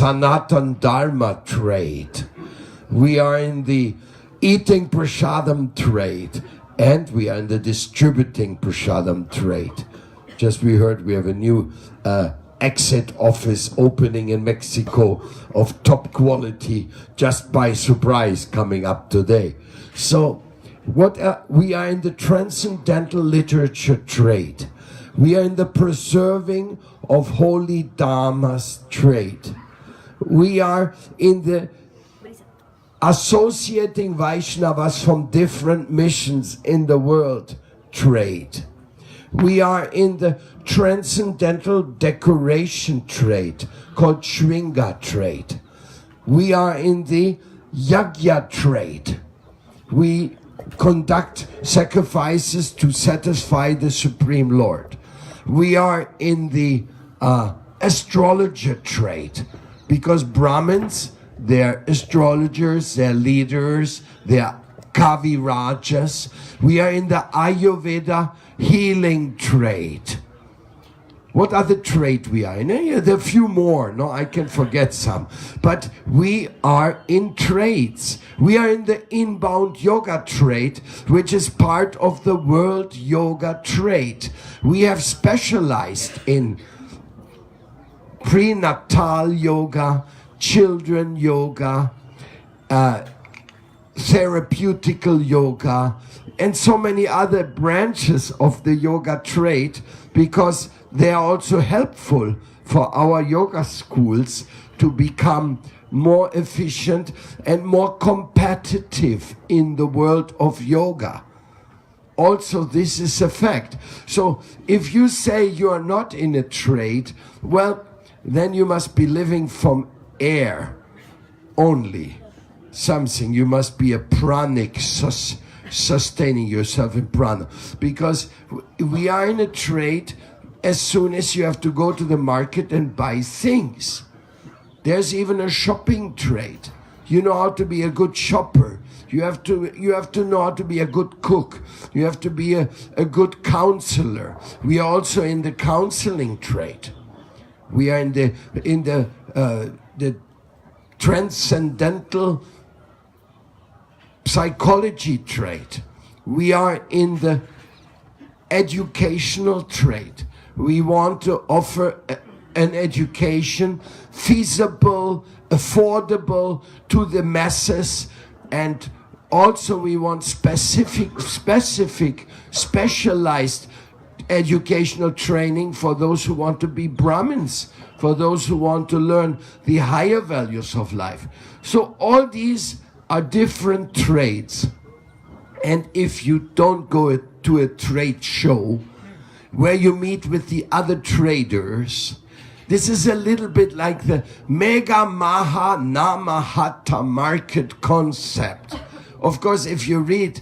Sanatan Dharma trade. We are in the eating prasadam trade. And we are in the distributing prasadam trade. Just we heard we have a new exit office opening in Mexico of top quality, just by surprise, coming up today. So we are in the transcendental literature trade. We are in the preserving of holy dharmas trade. We are in the associating Vaishnavas from different missions in the world trade. We are in the transcendental decoration trade called Shringa trade. We are in the Yajna trade. We conduct sacrifices to satisfy the Supreme Lord. We are in the astrologer trade, because Brahmins, they're astrologers, they're leaders, they're Kavirajas. We are in the Ayurveda healing trade. What other trade we are in? There are a few more. No, I can forget some. But we are in trades. We are in the inbound yoga trade, which is part of the world yoga trade. We have specialized in prenatal yoga, children yoga, therapeutical yoga, and so many other branches of the yoga trade, because they are also helpful for our yoga schools to become more efficient and more competitive in the world of yoga. Also, this is a fact. So if you say you are not in a trade, well, then you must be living from air only. Something, you must be a pranic, sustaining yourself in prana. Because we are in a trade as soon as you have to go to the market and buy things. There's even a shopping trade. You know how to be a good shopper. You have to know how to be a good cook. You have to be a good counselor. We are also in the counseling trade. We are in the transcendental psychology trade. We are in the educational trade. We want to offer an education feasible, affordable to the masses, and also we want specialized educational training for those who want to be Brahmins, for those who want to learn the higher values of life. So all these are different trades. And if you don't go to a trade show where you meet with the other traders, this is a little bit like the Mega Maha Namahata market concept. Of course, if you read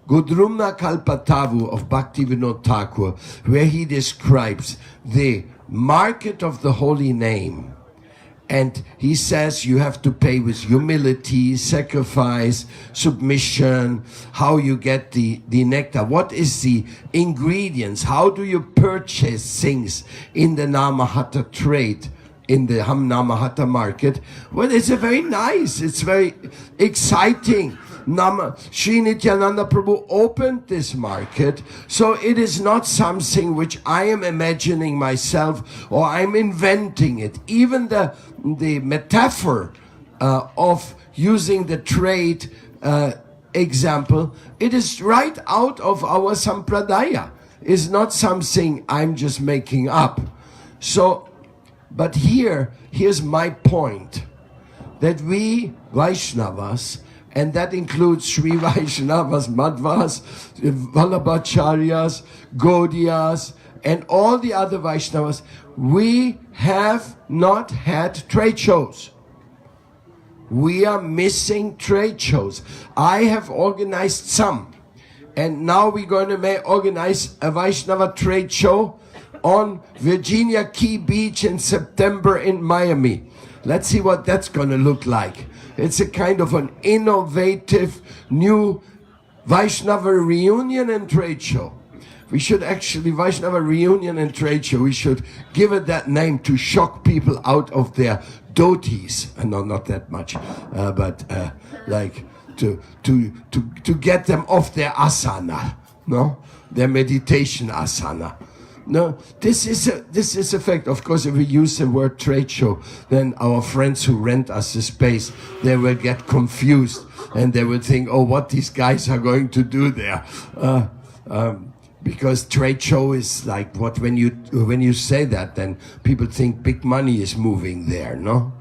Gudrumna Kalpatavu of Bhaktivinoda Thakur, where he describes the market of the holy name, and he says you have to pay with humility, sacrifice, submission, how you get the nectar, what is the ingredients, how do you purchase things in the Namahata trade, in the Namahata market. Well, it's a very nice, it's very exciting. Sri Nityananda Prabhu opened this market, so it is not something which I am imagining myself or I'm inventing it. Even the metaphor of using the trade example, it is right out of our sampradaya. It's not something I'm just making up. So, but here's my point, that we Vaishnavas, and that includes Sri Vaishnavas, Madhvas, Vallabhacharyas, Gaudiyas, and all the other Vaishnavas, we have not had trade shows. We are missing trade shows. I have organized some, and now we're going to organize a Vaishnava trade show on Virginia Key Beach in September in Miami. Let's see what that's going to look like. It's a kind of an innovative new Vaishnava reunion and trade show. We should actually, Vaishnava reunion and trade show, we should give it that name to shock people out of their dhotis, no, not that much, but like to get them off their asana, no, their meditation asana. No, this is a fact. Of course, if we use the word trade show, then our friends who rent us the space, they will get confused and they will think, oh, what these guys are going to do there. Because trade show is like what, when you say that, then people think big money is moving there, no?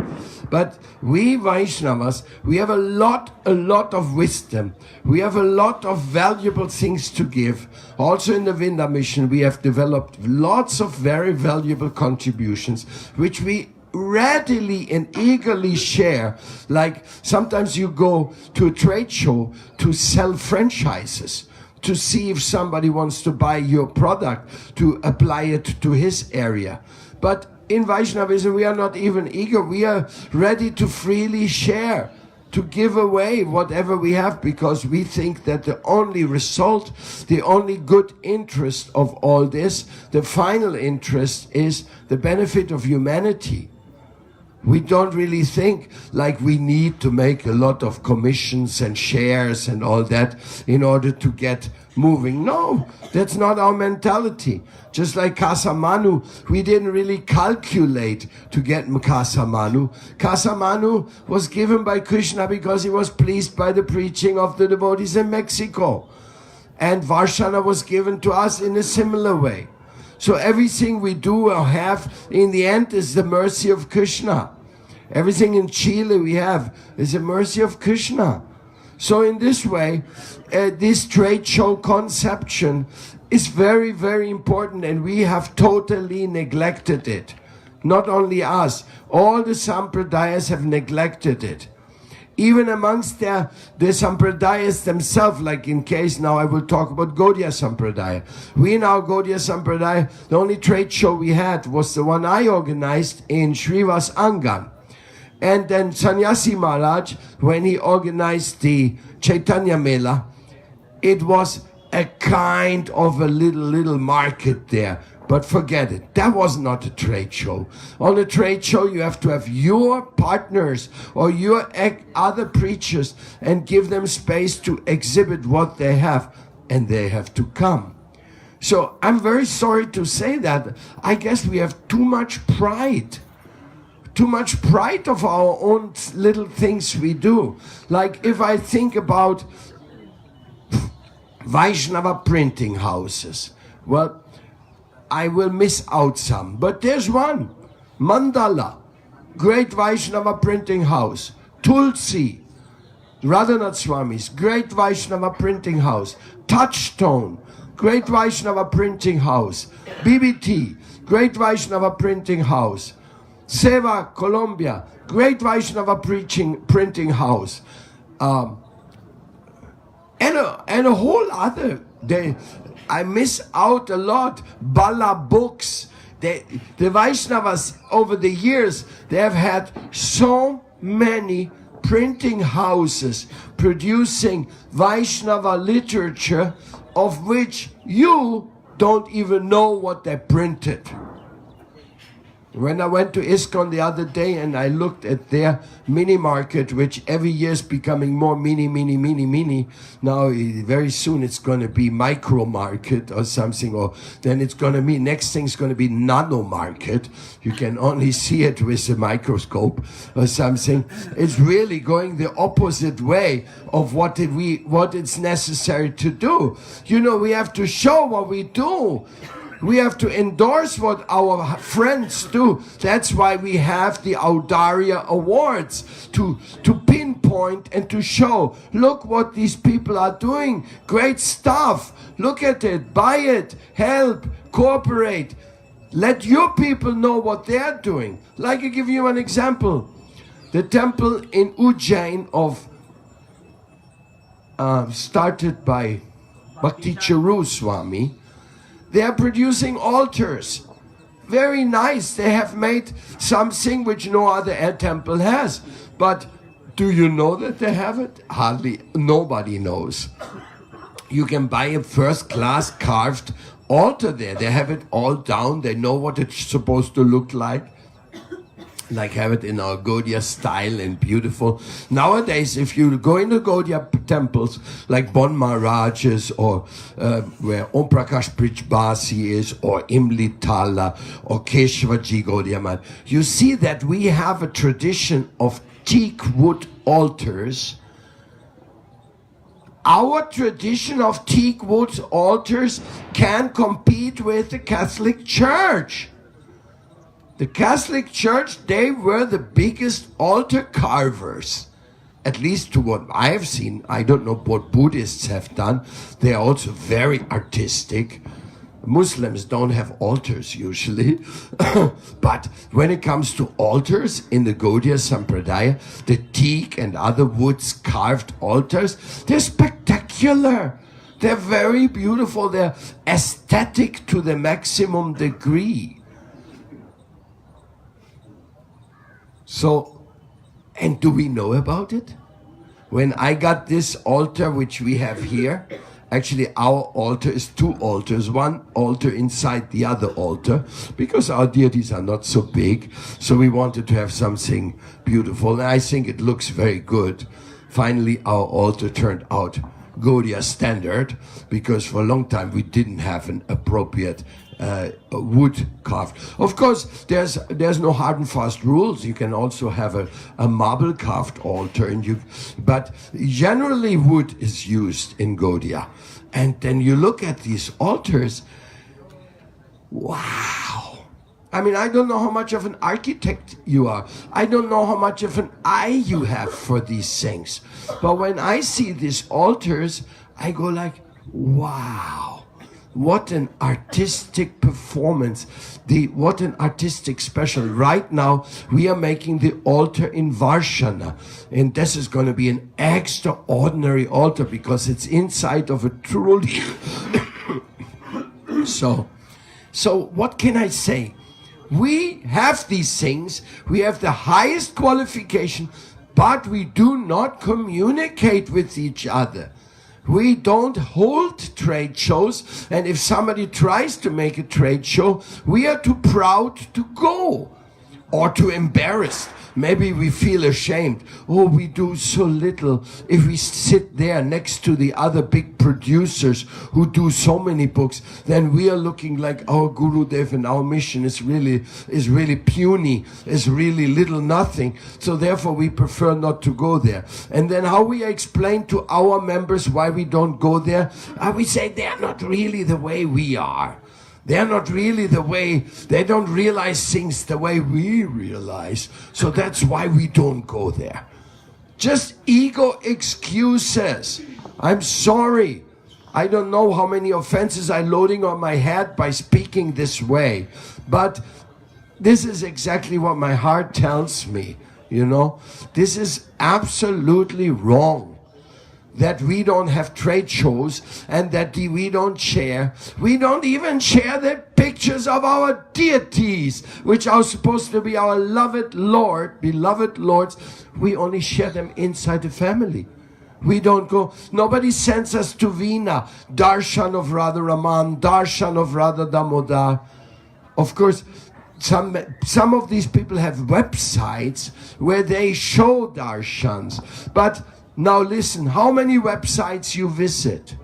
But we Vaishnavas, we have a lot of wisdom. We have a lot of valuable things to give. Also in the Vrindavan mission, we have developed lots of very valuable contributions, which we readily and eagerly share. Like sometimes you go to a trade show to sell franchises, to see if somebody wants to buy your product, to apply it to his area. But in Vaishnavism, we are not even eager. We are ready to freely share, to give away whatever we have, because we think that the only result, the only good interest of all this, the final interest, is the benefit of humanity. We don't really think like we need to make a lot of commissions and shares and all that in order to get moving. No, that's not our mentality. Just like Kasamanu, we didn't really calculate to get Kasamanu. Kasamanu was given by Krishna because he was pleased by the preaching of the devotees in Mexico. And Varshana was given to us in a similar way. So everything we do or have in the end is the mercy of Krishna. Everything in Chile we have is the mercy of Krishna. So in this way, this trade show conception is very, very important, and we have totally neglected it. Not only us, all the sampradayas have neglected it. Even amongst the sampradayas themselves, like in case now I will talk about Gaudiya Sampradaya. We in our Gaudiya Sampradaya, the only trade show we had was the one I organized in Srivas Angan. And then Sannyasi Maharaj, when he organized the Chaitanya Mela, it was a kind of a little market there. But forget it, that was not a trade show. On a trade show you have to have your partners or your other preachers and give them space to exhibit what they have, and they have to come. So I'm very sorry to say that. I guess we have too much pride. Too much pride of our own little things we do. Like if I think about Vaishnava printing houses, well, I will miss out some, but there's one. Mandala, great Vaishnava printing house. Tulsi, Radhanath Swami's great Vaishnava printing house. Touchstone, great Vaishnava printing house. BBT, great Vaishnava printing house. Seva, Colombia, great Vaishnava printing house. And a whole other, I miss out a lot. Bala Books. The Vaishnavas over the years, they have had so many printing houses producing Vaishnava literature of which you don't even know what they printed. When I went to ISKCON the other day and I looked at their mini market, which every year is becoming more mini. Now, very soon it's going to be micro market or something, or then it's going to be, next thing's going to be nano market. You can only see it with a microscope or something. It's really going the opposite way of what it's necessary to do. You know, we have to show what we do. We have to endorse what our friends do. That's why we have the Audarya Awards, to pinpoint and to show, look what these people are doing. Great stuff. Look at it. Buy it. Help. Cooperate. Let your people know what they're doing. Like I give you an example. The temple in Ujjain started by Bhakti Charu Swami. They are producing altars. Very nice. They have made something which no other temple has. But do you know that they have it? Hardly. Nobody knows. You can buy a first-class carved altar there. They have it all down. They know what it's supposed to look like. like have it in our Gaudiya style and beautiful. Nowadays, if you go into Gaudiya temples, like Bon Maharaj's or where Om Prakash Brijbasi is, or Imli Tala, or Keshavaji Gaudiya Math, you see that we have a tradition of teak wood altars. Our tradition of teak wood altars can compete with the Catholic Church. The Catholic Church, they were the biggest altar carvers. At least to what I have seen. I don't know what Buddhists have done. They are also very artistic. Muslims don't have altars usually. But when it comes to altars in the Gaudiya Sampradaya, the teak and other woods carved altars, they're spectacular. They're very beautiful. They're aesthetic to the maximum degree. So, and do we know about it? When I got this altar, which we have here, actually our altar is two altars, one altar inside the other altar, because our deities are not so big, so we wanted to have something beautiful, and I think it looks very good. Finally, our altar turned out Gaudiya standard, because for a long time we didn't have an appropriate wood carved. Of course, there's no hard and fast rules. You can also have a marble carved altar, but generally wood is used in Gaudiya. And then you look at these altars. Wow! I mean, I don't know how much of an architect you are. I don't know how much of an eye you have for these things. But when I see these altars, I go like, wow! What an artistic performance. What an artistic special. Right now, we are making the altar in Varshana. And this is going to be an extraordinary altar because it's inside of a truly... So what can I say? We have these things. We have the highest qualification, but we do not communicate with each other. We don't hold trade shows, and if somebody tries to make a trade show, we are too proud to go, or too embarrassed. Maybe we feel ashamed. Oh, we do so little. If we sit there next to the other big producers who do so many books, then we are looking like our Gurudev and our mission is really puny, is really little nothing. So therefore we prefer not to go there. And then how we explain to our members why we don't go there? We say they are not really the way we are. They're not really the way, they don't realize things the way we realize. So that's why we don't go there. Just ego excuses. I'm sorry. I don't know how many offenses I'm loading on my head by speaking this way. But this is exactly what my heart tells me, you know. This is absolutely wrong. That we don't have trade shows and that we don't share. We don't even share the pictures of our deities, which are supposed to be our beloved lords. We only share them inside the family. We don't go, nobody sends us to Veena, Darshan of Radha Raman, Darshan of Radha Damodar. Of course, some of these people have websites where they show darshans, but now listen, how many websites you visit?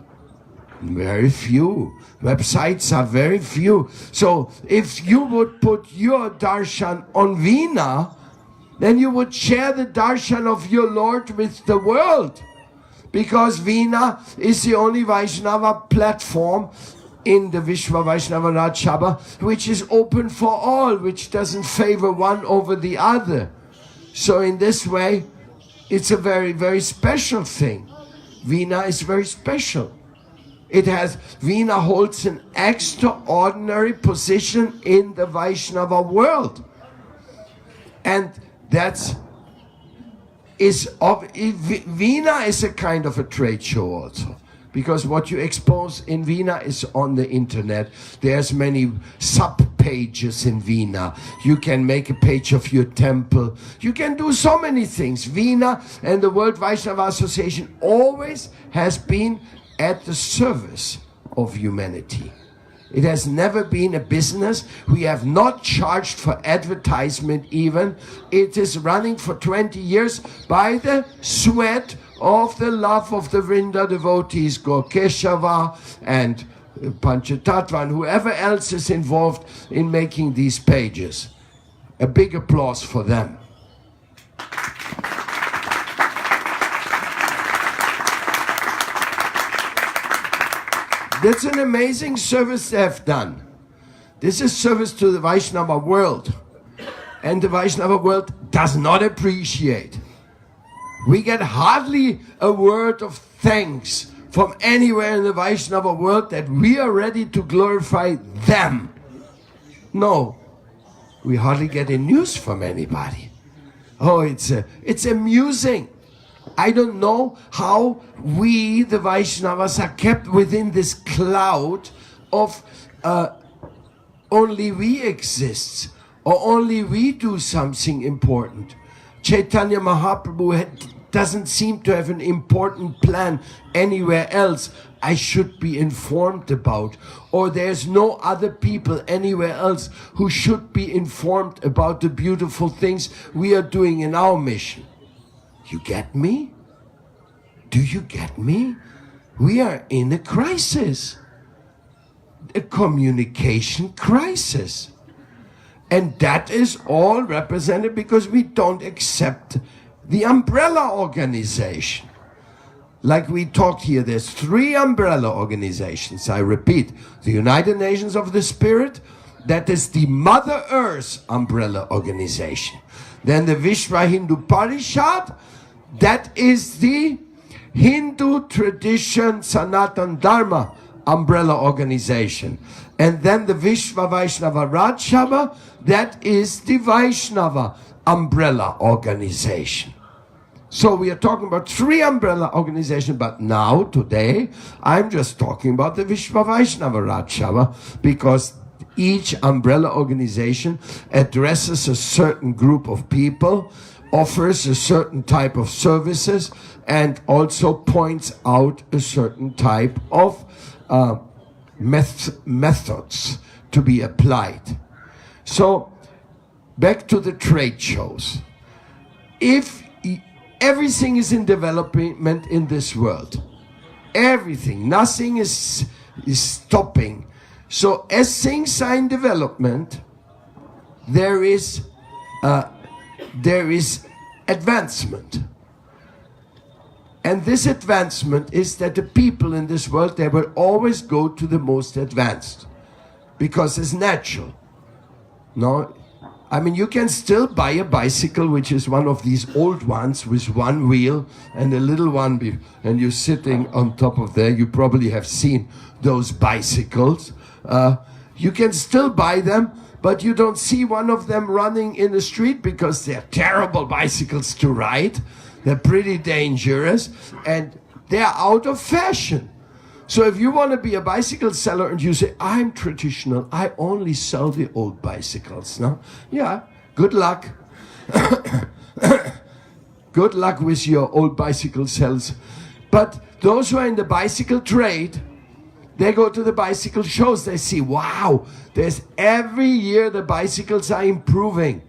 Very few. Websites are very few. So if you would put your darshan on Veena, then you would share the darshan of your Lord with the world. Because Veena is the only Vaishnava platform in the Vishwa Vaishnava Raj Sabha which is open for all, which doesn't favor one over the other. So in this way, it's a very, very special thing. Veena is very special. Veena holds an extraordinary position in the Vaishnava world. And Veena is a kind of a trade show also. Because what you expose in Veena is on the internet. There's many sub-pages in Veena. You can make a page of your temple. You can do so many things. Veena and the World Vaishnava Association always has been at the service of humanity. It has never been a business. We have not charged for advertisement even. It is running for 20 years by the sweat of the love of the Vrinda devotees, Gorkeshava and Panchatattva and whoever else is involved in making these pages. A big applause for them. That's an amazing service they have done. This is service to the Vaishnava world. And the Vaishnava world does not appreciate. We get hardly a word of thanks from anywhere in the Vaishnava world that we are ready to glorify them. No, we hardly get a news from anybody. Oh, it's amusing. I don't know how we, the Vaishnavas, are kept within this cloud of only we exist, or only we do something important. Chaitanya Mahaprabhu doesn't seem to have an important plan anywhere else I should be informed about, or there's no other people anywhere else who should be informed about the beautiful things we are doing in our mission. You get me? Do you get me? We are in a crisis, a communication crisis. And that is all represented because we don't accept the umbrella organization. Like we talked here, there's 3 umbrella organizations. I repeat, the United Nations of the Spirit, that is the Mother Earth umbrella organization. Then the Vishwa Hindu Parishad, that is the Hindu Tradition Sanatan Dharma umbrella organization. And then the Vishwa Vaishnava Raj Sabha, that is the Vaishnava umbrella organization. So we are talking about 3 umbrella organizations, but now, today, I'm just talking about the Vishwa Vaishnava Raj Sabha, because each umbrella organization addresses a certain group of people, offers a certain type of services, and also points out a certain type of methods to be applied. So, back to the trade shows. If everything is in development in this world, everything, nothing is stopping. So, as things are in development, there is advancement. And this advancement is that the people in this world, they will always go to the most advanced, because it's natural. No, I mean, you can still buy a bicycle, which is one of these old ones with 1 wheel and a little one, and you're sitting on top of there. You probably have seen those bicycles. You can still buy them, but you don't see one of them running in the street because they're terrible bicycles to ride. They're pretty dangerous and they're out of fashion. So if you want to be a bicycle seller and you say, I'm traditional, I only sell the old bicycles. No? Yeah, good luck. Good luck with your old bicycle sales. But those who are in the bicycle trade, they go to the bicycle shows, they see, wow, there's every year the bicycles are improving.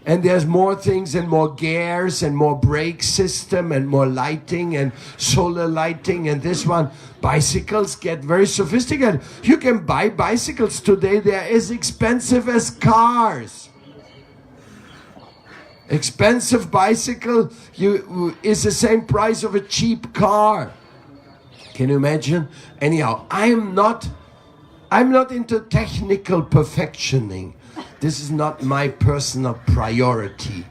And there's more things and more gears and more brake system and more lighting and solar lighting. And this one, bicycles get very sophisticated. You can buy bicycles today, they're as expensive as cars. Expensive bicycle is the same price of a cheap car. Can you imagine? Anyhow, I'm not into technical perfectioning. This is not my personal priority.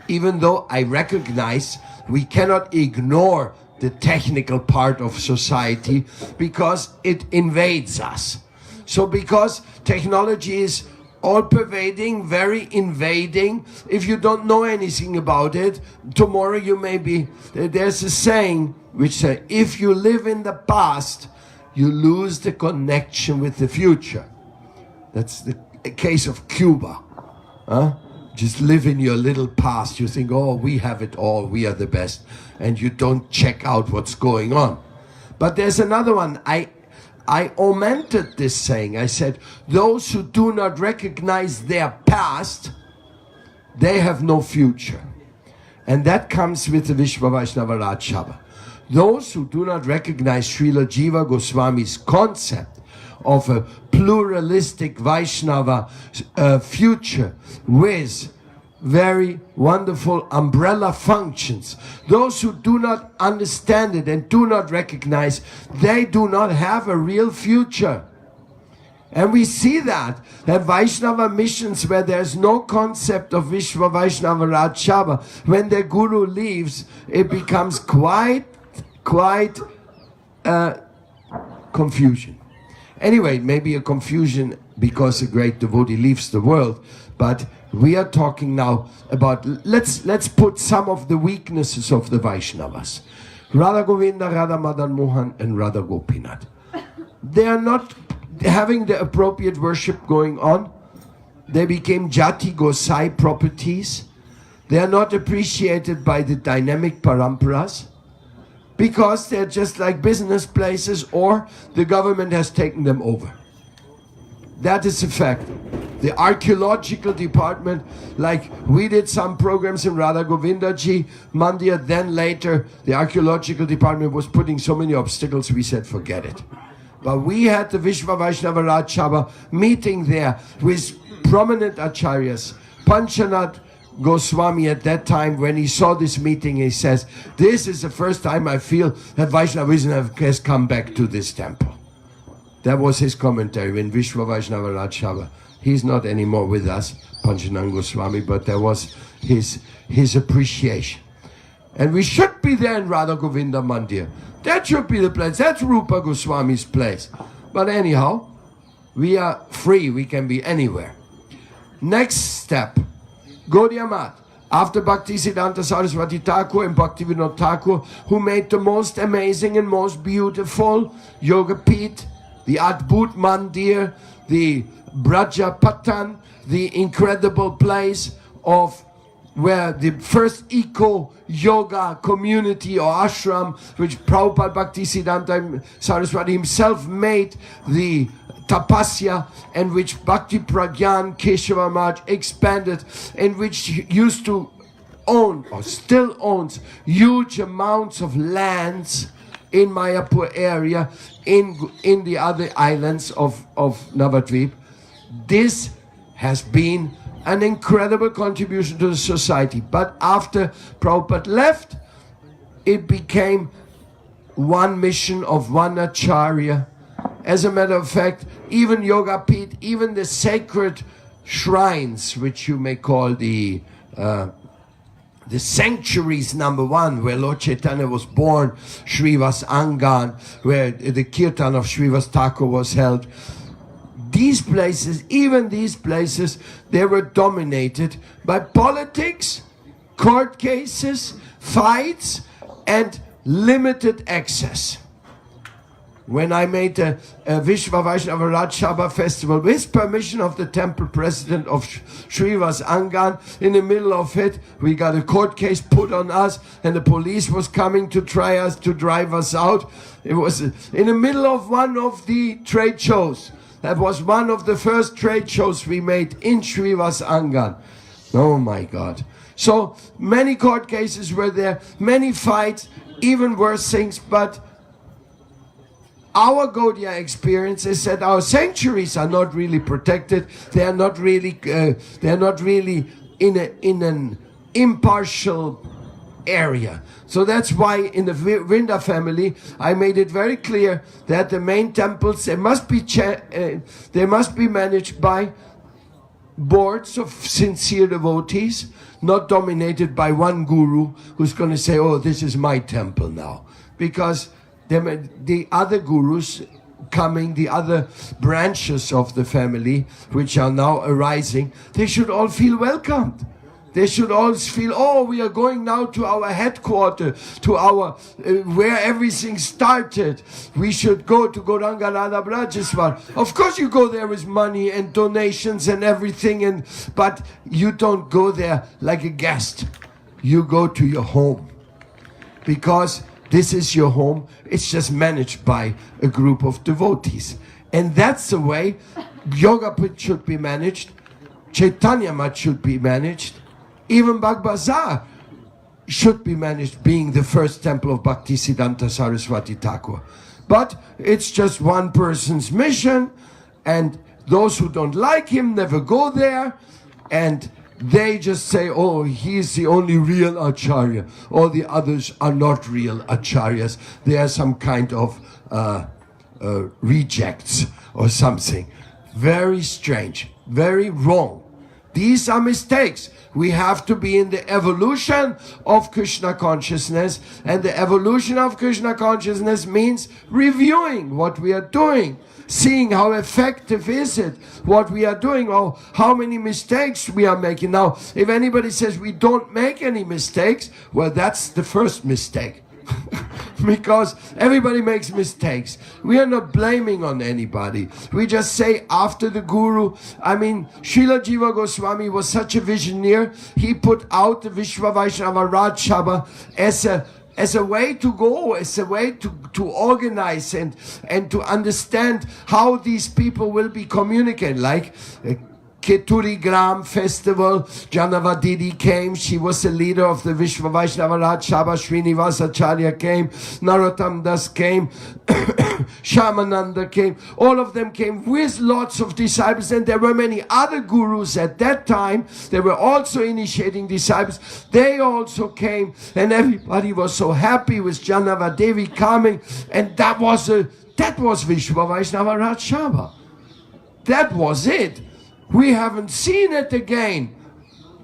Even though I recognize we cannot ignore the technical part of society because it invades us. So because technology is all-pervading, very invading, if you don't know anything about it, tomorrow you may be... There's a saying which says, if you live in the past, you lose the connection with the future. That's the case of Cuba. Just live in your little past. You think, oh, we have it all, we are the best. And you don't check out what's going on. But there's another one. I I augmented this saying. I said, those who do not recognize their past, they have no future. And that comes with the Vishwa Vaishnava Raj Sabha. Those who do not recognize Srila Jiva Goswami's concept of a pluralistic Vaishnava future with very wonderful umbrella functions, those who do not understand it and do not recognize, they do not have a real future. And we see that Vaishnava missions where there's no concept of Vishwa Vaishnava Raj Sabha, when the guru leaves, it becomes quite confusion. Anyway, maybe a confusion because a great devotee leaves the world, but we are talking now about, let's put some of the weaknesses of the Vaishnavas. Radha Govinda, Radha Madan Mohan and Radha Gopinath. They are not having the appropriate worship going on. They became Jati Gosai properties. They are not appreciated by the dynamic paramparas because they're just like business places or the government has taken them over. That is a fact. The archaeological department, like we did some programs in Radha Govindaji Mandir, then later the archaeological department was putting so many obstacles, we said forget it. But we had the Vishwa Vaishnava Raj Sabha meeting there with prominent acharyas. Panchanath Goswami at that time, when he saw this meeting, he says, this is the first time I feel that Vaishnavism has come back to this temple. That was his commentary when Vishwa Vaishnava Raj Sabha. He's not anymore with us, Panchanath Goswami, but that was his appreciation. And we should be there in Radha Govinda Mandir. That should be the place. That's Rupa Goswami's place. But anyhow, we are free. We can be anywhere. Next step, Gaudiya Math. After Bhaktisiddhanta Saraswati Thakur and Bhaktivinoda Thakur, who made the most amazing and most beautiful Yoga Pit, the Adbhut Mandir, the Braja Patan, the incredible place of where the first eco-yoga community or ashram, which Prabhupada Bhaktisiddhanta Saraswati himself made the tapasya, and which Bhakti Pragyan Keshava Maharaj expanded, and which used to own or still owns huge amounts of lands in Mayapur area, in the other islands of Navadvip. This has been an incredible contribution to the society. But after Prabhupada left, it became one mission of one acharya. As a matter of fact, even Yoga Pit, even the sacred shrines, which you may call the sanctuaries number one, where Lord Chaitanya was born, Srivas Angan, where the kirtan of Srivas Thakur was held. These places, even these places, they were dominated by politics, court cases, fights, and limited access. When I made a Vishwa Vaishnava Raj Sabha festival with permission of the temple president of Srivas Angan, in the middle of it, we got a court case put on us and the police was coming to try us, to drive us out. It was in the middle of one of the trade shows. That was one of the first trade shows we made in Srivas Angan. Oh my God. So many court cases were there, many fights, even worse things, but our Gaudiya experience is that our sanctuaries are not really protected. They are not really in an impartial area. So that's why in the Vrinda family, I made it very clear that the main temples, they must be managed by boards of sincere devotees, not dominated by one guru who's going to say, oh, this is my temple now. Because the other gurus coming, the other branches of the family, which are now arising, they should all feel welcomed. They should all feel, oh, we are going now to our headquarters, to our, where everything started. We should go to Gauranga Radha Brajeswar. Of course you go there with money and donations and everything, but you don't go there like a guest. You go to your home. Because This is your home. It's just managed by a group of devotees. And that's the way Yogapit should be managed, Chaitanya Mat should be managed, even Bagbazar should be managed, being the first temple of Bhaktisiddhanta Saraswati Thakur. But it's just one person's mission, and those who don't like him never go there, and they just say, oh, he's the only real Acharya. All the others are not real Acharyas. They are some kind of rejects or something. Very strange, very wrong. These are mistakes. We have to be in the evolution of Krishna consciousness, and the evolution of Krishna consciousness means reviewing what we are doing, seeing how effective is it, what we are doing, or how many mistakes we are making. Now, if anybody says we don't make any mistakes, well, that's the first mistake. Because everybody makes mistakes. We are not blaming on anybody. We just say after the Guru, I mean, Srila Jiva Goswami was such a visionary. He put out the Vishwa Vaishnava Raj Sabha as a way to go, as a way to organize and to understand how these people will be communicating. Like Keturi Gram festival, Janavadidi came, she was the leader of the Vishwa Vaishnava Raj Sabha, Srinivasacharya came, Narottam Das came, Shamananda came, all of them came with lots of disciples, and there were many other gurus at that time. They were also initiating disciples. They also came, and everybody was so happy with Janavadevi coming, and that was Vishwa Vaishnava Raj Sabha. That was it. We haven't seen it again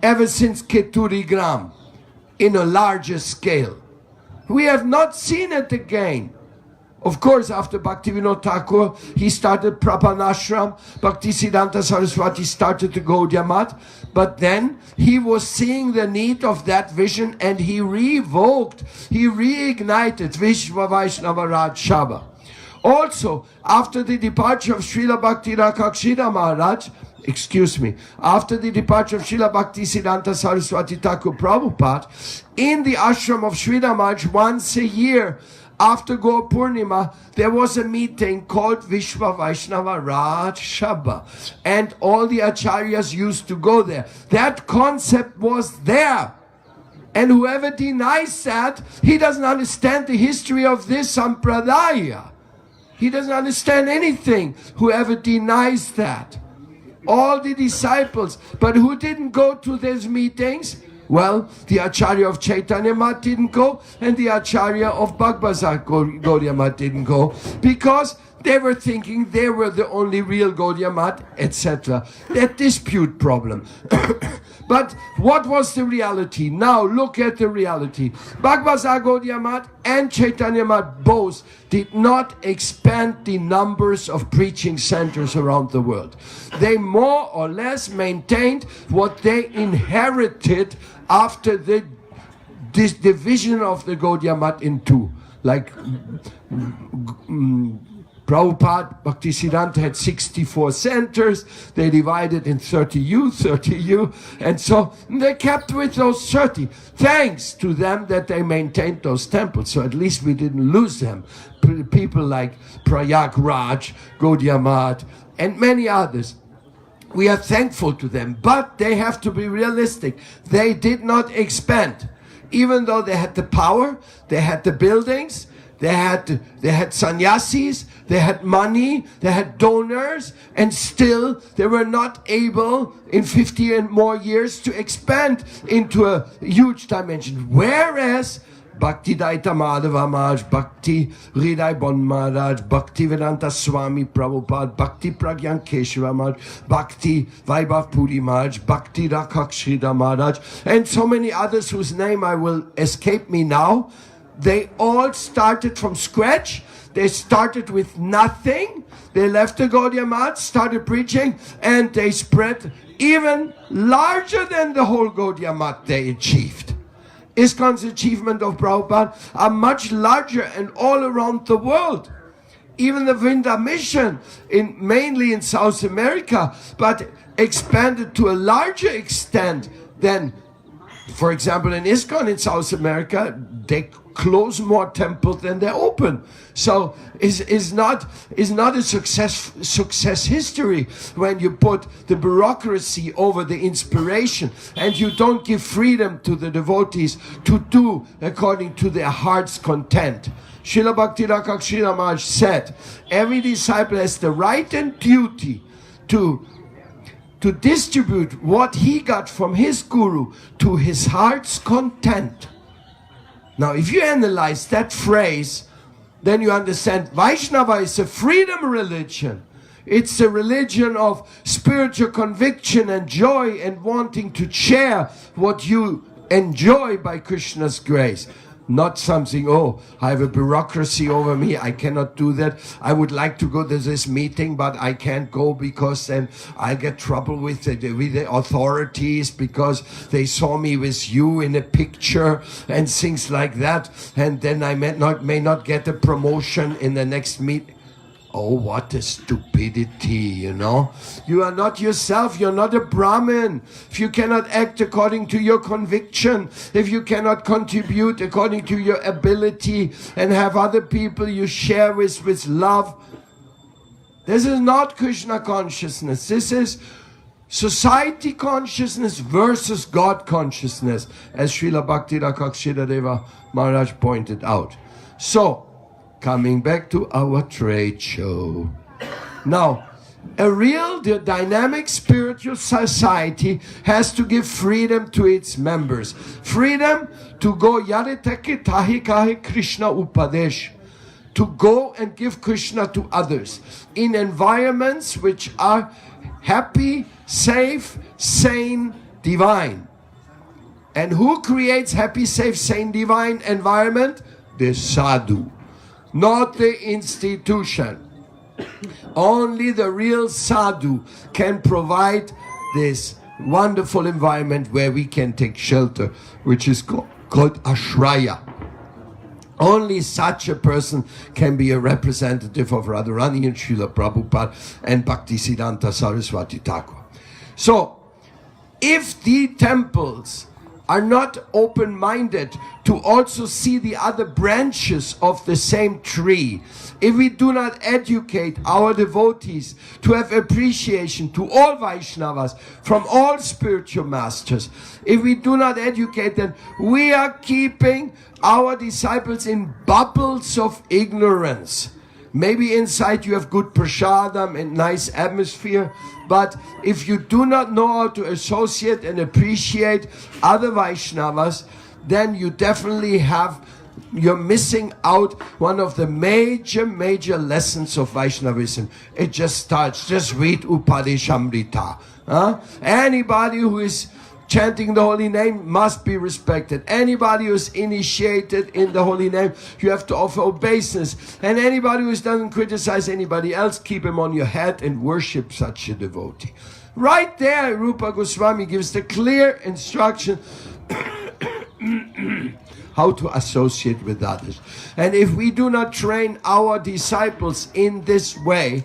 ever since Keturi Gram in a larger scale. We have not seen it again. Of course, after Bhaktivinoda Thakur, he started Prapanashram. Bhaktisiddhanta Saraswati started the Gaudiya Math. But then he was seeing the need of that vision, and he reignited Vishwa Vaishnava Raj Sabha. Also, after the departure of Srila Bhakti Rakshita Maharaj, after the departure of Srila Bhaktisiddhanta Saraswati Thakur Prabhupada, in the ashram of Srila Maharaj, once a year, after Gaur Purnima, there was a meeting called Vishwa Vaishnava Raj Sabha, and all the acharyas used to go there. That concept was there. And whoever denies that, he doesn't understand the history of this sampradaya. He doesn't understand anything, whoever denies that. All the disciples, but who didn't go to these meetings? Well, the Acharya of Chaitanya Math didn't go, and the Acharya of Bhagbazar Gaudiya Math didn't go, because they were thinking they were the only real Gaudiya Math, etc. That dispute problem. But what was the reality? Now look at the reality. Bhagbazar Gaudiya Math and Chaitanya Math both did not expand the numbers of preaching centers around the world. They more or less maintained what they inherited after this division of the Gaudiya Math in two. Like Prabhupada, Bhaktisiddhanta had 64 centers. They divided in 30U, and so they kept with those 30. Thanks to them that they maintained those temples, so at least we didn't lose them. People like Prayag Raj, Gaudiya Math, and many others. We are thankful to them, but they have to be realistic. They did not expand. Even though they had the power, they had the buildings, they had sannyasis, they had money, they had donors, and still they were not able in 50 and more years to expand into a huge dimension. Whereas Bhakti Daita Madhava Maharaj, Bhakti Hriday Bon Maharaj, Bhakti Vedanta Swami Prabhupada, Bhakti Pragyan Keshava Maharaj, Bhakti Vaibhav Puri Maharaj, Bhakti Rakshita Maharaj, and so many others whose name I will escape me now. They all started from scratch. They started with nothing. They left the Gaudiya Math, started preaching, and they spread even larger than the whole Gaudiya Math they achieved. ISKCON's achievement of Prabhupada are much larger and all around the world. Even the Vrindavan mission, mainly in South America, but expanded to a larger extent than, for example, in ISKCON in South America, they close more temples than they open. So is not a success history when you put the bureaucracy over the inspiration and you don't give freedom to the devotees to do according to their heart's content. Srila Bhakti Maharaj said, every disciple has the right and duty to distribute what he got from his guru to his heart's content. Now, if you analyze that phrase, then you understand Vaishnava is a freedom religion. It's a religion of spiritual conviction and joy and wanting to share what you enjoy by Krishna's grace. Not something, oh, I have a bureaucracy over me, I cannot do that. I would like to go to this meeting, but I can't go because then I get trouble with the authorities because they saw me with you in a picture and things like that. And then I may not get a promotion in the next meeting. Oh, what a stupidity, you know. You are not yourself. You're not a Brahmin. If you cannot act according to your conviction, if you cannot contribute according to your ability and have other people you share with love, this is not Krishna consciousness. This is society consciousness versus God consciousness, as Srila Bhakti-Rakshidadeva Maharaj pointed out. So, coming back to our trade show. Now, a real dynamic spiritual society has to give freedom to its members. Freedom to go yaritake tahi kahe Krishna upadesh. To go and give Krishna to others in environments which are happy, safe, sane, divine. And who creates happy, safe, sane, divine environment? The sadhu. Not the institution. Only the real sadhu can provide this wonderful environment where we can take shelter, which is called ashraya. Only such a person can be a representative of Radharani and Srila Prabhupada and Bhaktisiddhanta Saraswati Thakur. So, if the temples are not open-minded to also see the other branches of the same tree, if we do not educate our devotees to have appreciation to all Vaishnavas from all spiritual masters, if we do not educate them, we are keeping our disciples in bubbles of ignorance. Maybe inside you have good prasadam and nice atmosphere, but if you do not know how to associate and appreciate other Vaishnavas, then you definitely you're missing out one of the major lessons of Vaishnavism. It just starts, just read Upadeshamrita. Anybody who is chanting the holy name must be respected. Anybody who is initiated in the holy name, you have to offer obeisance. And anybody who doesn't criticize anybody else, keep him on your head and worship such a devotee. Right there, Rupa Goswami gives the clear instruction how to associate with others. And if we do not train our disciples in this way,